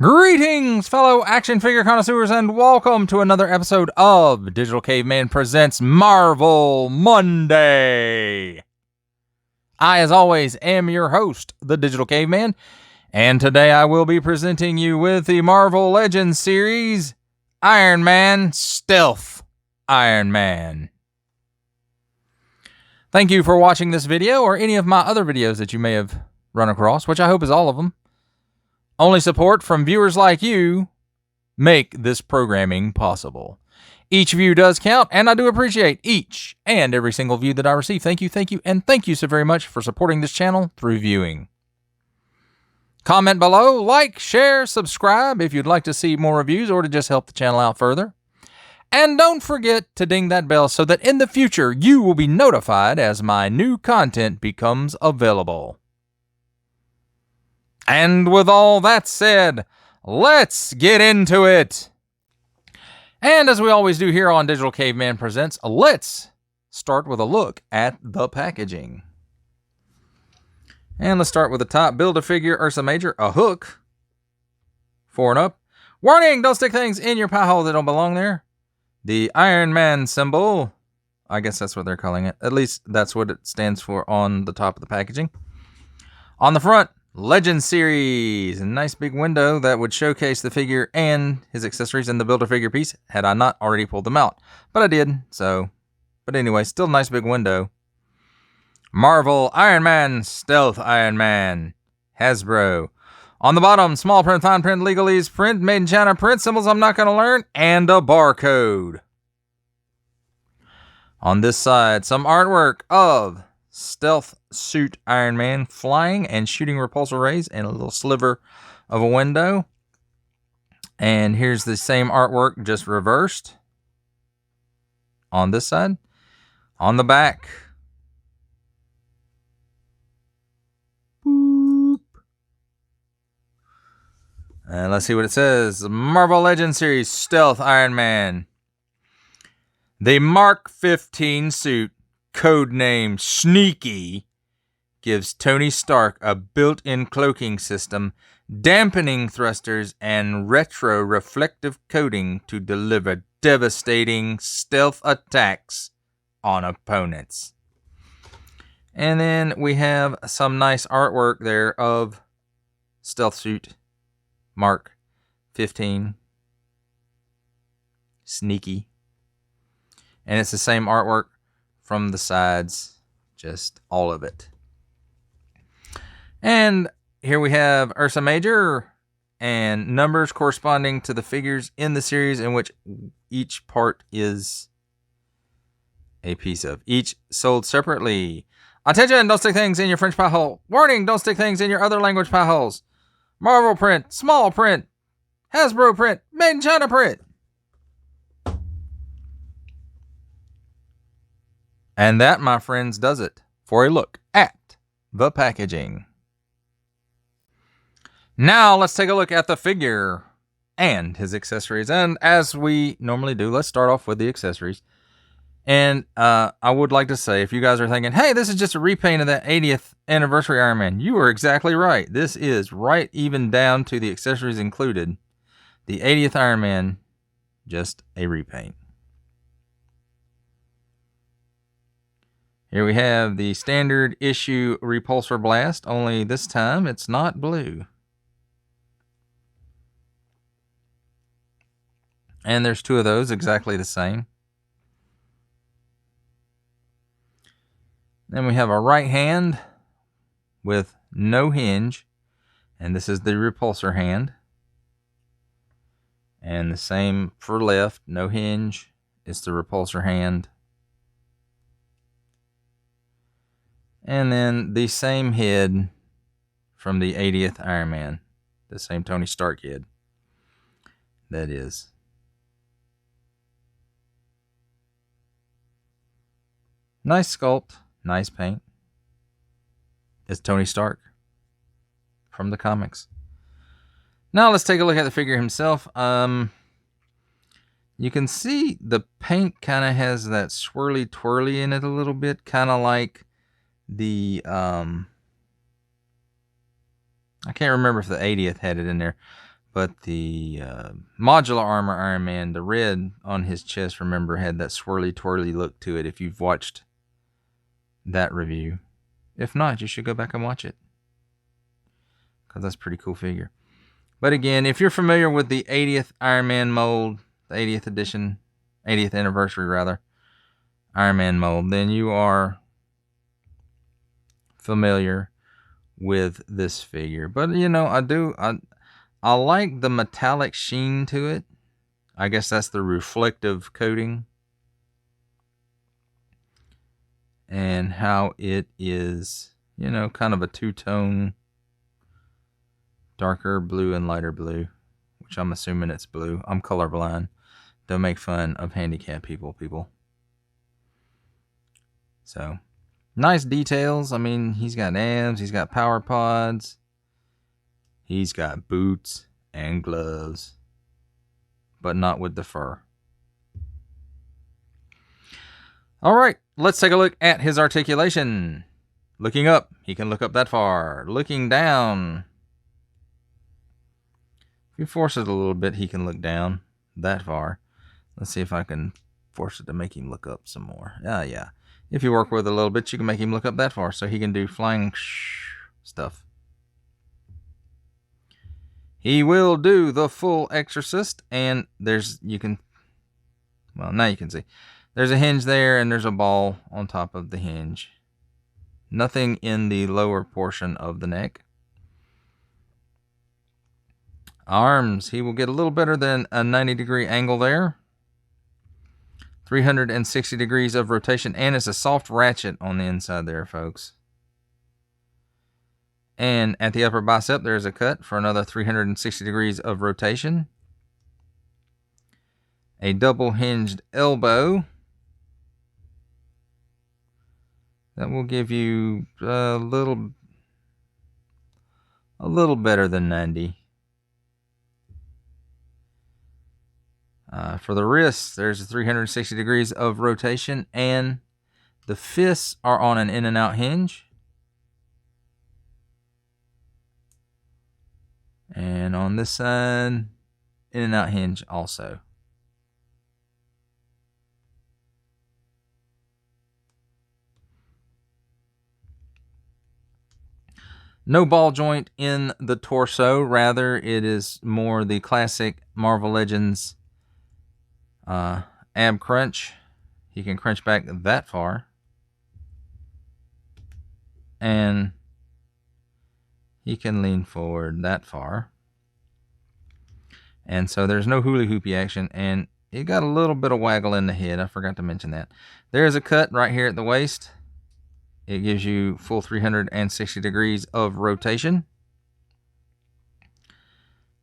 Greetings, fellow action figure connoisseurs, and welcome to another episode of Digital Caveman Presents Marvel Monday. I, as always, am your host, the Digital Caveman, and today I will be presenting you with the Marvel Legends series, Iron Man Stealth Iron Man. Thank you for watching this video, or any of my other videos that you may have run across, which I hope is all of them. Only support from viewers like you make this programming possible. Each view does count, and I do appreciate each and every single view that I receive. Thank you, and thank you so very much for supporting this channel through viewing. Comment below, like, share, subscribe if you'd like to see more reviews or to just help the channel out further. And don't forget to ding that bell so that in the future you will be notified as my new content becomes available. And with all that said, let's get into it. And as we always do here on Digital Caveman Presents, let's start with a look at the packaging. And let's start with the top. Build-A-Figure Ursa Major, a hook. 4 and up. Warning, don't stick things in your pie hole that don't belong there. The Iron Man symbol. I guess that's what they're calling it. At least that's what it stands for on the top of the packaging. On the front, Legend Series, a nice big window that would showcase the figure and his accessories in the Build-A-Figure piece, had I not already pulled them out. But I did, so. But anyway, still a nice big window. Marvel Iron Man, Stealth Iron Man, Hasbro. On the bottom, small print, fine print, legalese print, made in China print, symbols I'm not going to learn, and a barcode. On this side, some artwork of Stealth Suit Iron Man flying and shooting repulsor rays and a little sliver of a window. And here's the same artwork, just reversed. On this side. On the back. Boop. And let's see what it says. Marvel Legends Series Stealth Iron Man. The Mark 15 suit, codename Sneaky, gives Tony Stark a built-in cloaking system, dampening thrusters, and retro-reflective coating to deliver devastating stealth attacks on opponents. And then we have some nice artwork there of Stealth Suit Mark 15 Sneaky. And it's the same artwork from the sides, just all of it. And here we have Ursa Major and numbers corresponding to the figures in the series in which each part is a piece of. Each sold separately. Attention, don't stick things in your French pie hole. Warning, don't stick things in your other language pie holes. Marvel print, small print, Hasbro print, made in China print. And that, my friends, does it for a look at the packaging. Now, let's take a look at the figure and his accessories. And as we normally do, let's start off with the accessories. And I would like to say, if you guys are thinking, hey, this is just a repaint of that 80th anniversary Iron Man, you are exactly right. This is right even down to the accessories included. The 80th Iron Man, just a repaint. Here we have the standard issue repulsor blast, only this time it's not blue. And there's 2 of those exactly the same. Then we have a right hand with no hinge, and this is the repulsor hand. And the same for left, no hinge, it's the repulsor hand. And then the same head from the 80th Iron Man. The same Tony Stark head. That is. Nice sculpt. Nice paint. It's Tony Stark from the comics. Now let's take a look at the figure himself. You can see the paint kind of has that swirly twirly in it a little bit. Kind of like the I can't remember if the 80th had it in there, But the modular armor Iron Man, the red on his chest, remember, had that swirly twirly look to it if you've watched that review. If not, you should go back and watch it, because that's a pretty cool figure. But again, if you're familiar with the 80th Iron Man mold, the 80th edition, 80th anniversary rather, Iron Man mold, then you are familiar with this figure. But you know, I like the metallic sheen to it. I guess that's the reflective coating. And how it is, you know, kind of a two-tone, darker blue and lighter blue, which I'm assuming it's blue. I'm colorblind. Don't make fun of handicapped people. So, nice details. I mean, he's got abs, he's got power pods, he's got boots and gloves, but not with the fur. All right, let's take a look at his articulation. Looking up, he can look up that far. Looking down, if you force it a little bit, he can look down that far. Let's see if I can force it to make him look up some more. Yeah. If you work with it a little bit, you can make him look up that far, so he can do flying stuff. He will do the full Exorcist, and now you can see. There's a hinge there, and there's a ball on top of the hinge. Nothing in the lower portion of the neck. Arms, he will get a little better than a 90-degree angle there. 360 degrees of rotation, and it's a soft ratchet on the inside there, folks. And at the upper bicep, there's a cut for another 360 degrees of rotation. A double-hinged elbow. That will give you a little better than 90. For the wrists, there's a 360 degrees of rotation, and the fists are on an in and out hinge. And on this side, in and out hinge also. No ball joint in the torso. Rather, it is more the classic Marvel Legends ab crunch. He can crunch back that far. And he can lean forward that far. And so there's no hula hoopy action. And it got a little bit of waggle in the head. I forgot to mention that. There's a cut right here at the waist. It gives you full 360 degrees of rotation.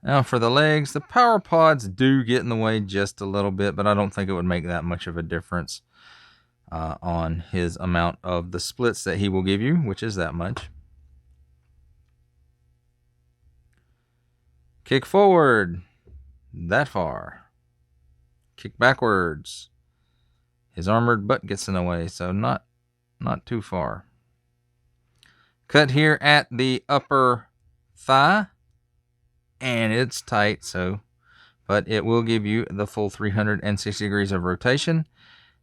Now for the legs, the power pods do get in the way just a little bit, but I don't think it would make that much of a difference on his amount of the splits that he will give you, which is that much. Kick forward that far. Kick backwards. His armored butt gets in the way, so not too far. Cut here at the upper thigh, and it's tight, but it will give you the full 360 degrees of rotation.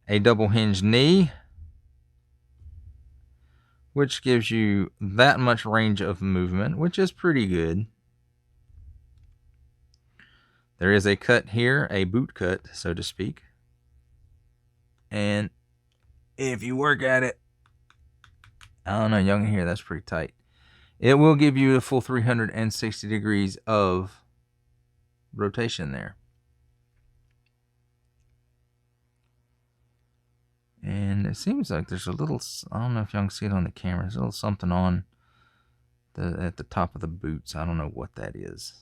A double hinge knee, which gives you that much range of movement, which is pretty good. There is a cut here, a boot cut, so to speak. And if you work at it, I don't know, y'all can hear that's pretty tight. It will give you a full 360 degrees of rotation there. And it seems like there's a little, I don't know if y'all can see it on the camera, there's a little something on at the top of the boots. I don't know what that is.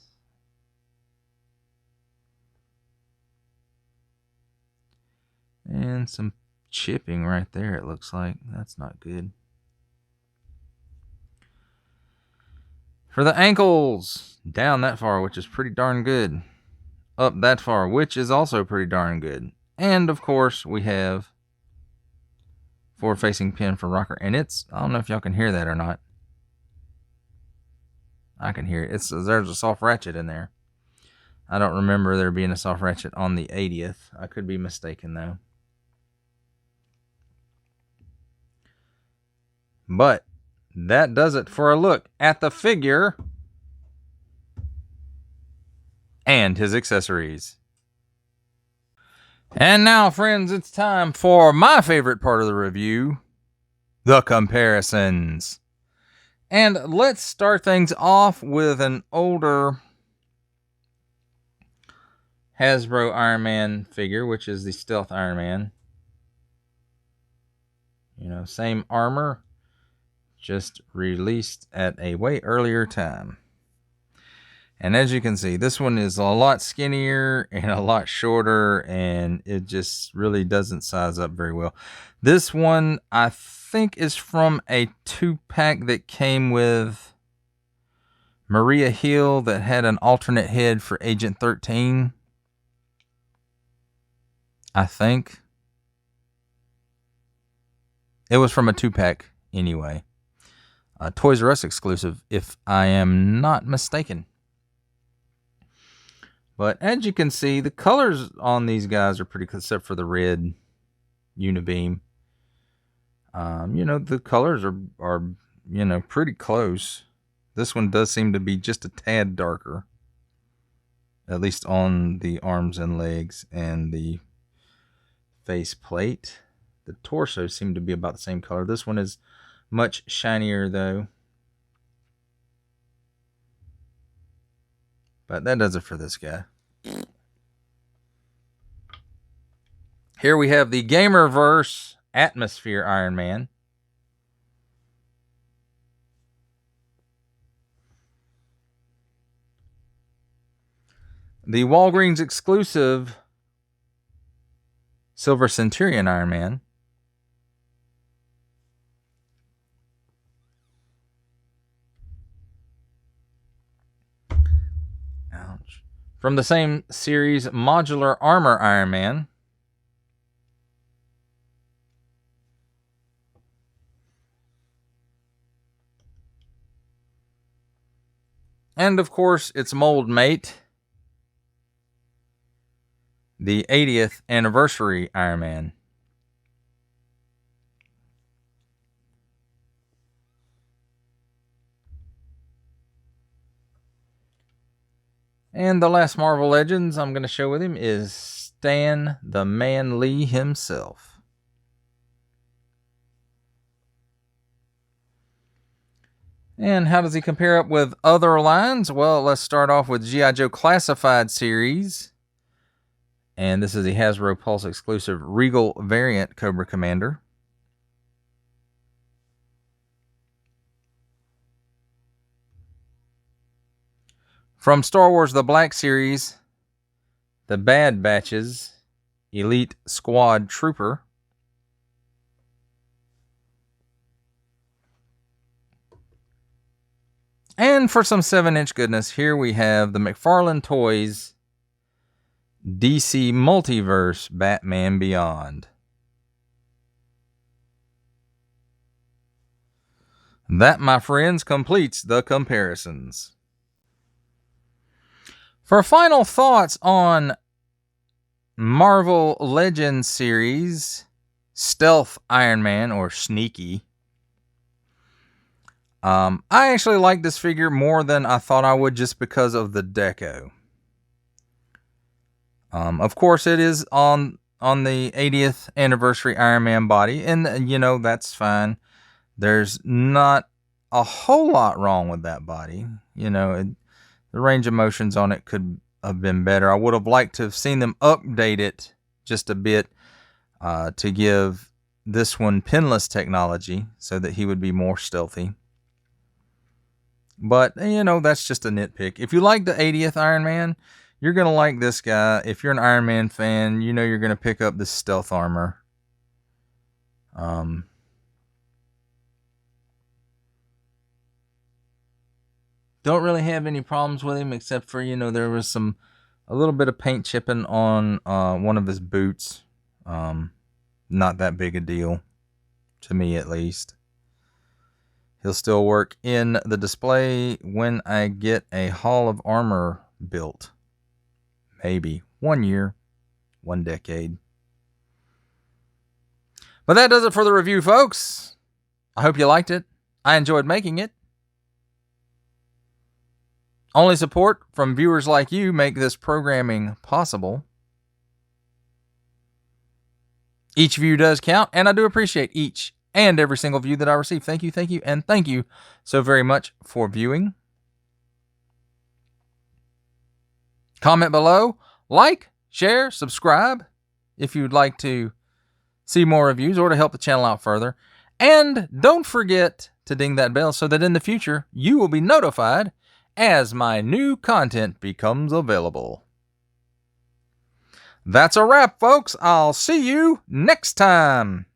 And some chipping right there, it looks like. That's not good. For the ankles, down that far, which is pretty darn good. Up that far, which is also pretty darn good. And, of course, we have forward-facing pin for rocker. And it's, I don't know if y'all can hear that or not. I can hear it. There's a soft ratchet in there. I don't remember there being a soft ratchet on the 80th. I could be mistaken, though. But that does it for a look at the figure and his accessories. And now, friends, it's time for my favorite part of the review, the comparisons. And let's start things off with an older Hasbro Iron Man figure, which is the Stealth Iron Man. You know, same armor, just released at a way earlier time. And as you can see, this one is a lot skinnier and a lot shorter, and it just really doesn't size up very well. This one, I think, is from a 2-pack that came with Maria Hill that had an alternate head for Agent 13. I think. It was from a 2-pack anyway. Toys R Us exclusive, if I am not mistaken. But as you can see, the colors on these guys are pretty good, except for the red Unibeam. You know, the colors are you know, pretty close. This one does seem to be just a tad darker, at least on the arms and legs and the face plate. The torso seemed to be about the same color. This one is much shinier, though. But that does it for this guy. Here we have the Gamerverse Atmosphere Iron Man. The Walgreens exclusive Silver Centurion Iron Man. Ouch. From the same series, Modular Armor Iron Man. And of course, its mold mate, the 80th Anniversary Iron Man. And the last Marvel Legends I'm going to show with him is Stan the Man Lee himself. And how does he compare up with other lines? Well, let's start off with G.I. Joe Classified Series. And this is the Hasbro Pulse exclusive Regal variant Cobra Commander. From Star Wars The Black Series, the Bad Batches Elite Squad Trooper. And for some 7-inch goodness, here we have the McFarlane Toys DC Multiverse Batman Beyond. That, my friends, completes the comparisons. For final thoughts on Marvel Legends series, Stealth Iron Man, or Sneaky. I actually like this figure more than I thought I would, just because of the deco. Of course, it is on the 80th Anniversary Iron Man body, and you know, that's fine. There's not a whole lot wrong with that body. You know, the range of motions on it could have been better. I would have liked to have seen them update it just a bit to give this one pinless technology so that he would be more stealthy. But, you know, that's just a nitpick. If you like the 80th Iron Man, you're going to like this guy. If you're an Iron Man fan, you know you're going to pick up this stealth armor. Don't really have any problems with him, except for, you know, there was a little bit of paint chipping on one of his boots. Not that big a deal, to me at least. He'll still work in the display when I get a Hall of Armor built. maybe 1 year, 1 decade. But that does it for the review, folks. I hope you liked it. I enjoyed making it. Only support from viewers like you make this programming possible. Each view does count, and I do appreciate each and every single view that I receive. Thank you, and thank you so very much for viewing. Comment below, like, share, subscribe if you'd like to see more reviews or to help the channel out further. And don't forget to ding that bell so that in the future you will be notified as my new content becomes available. That's a wrap, folks. I'll see you next time.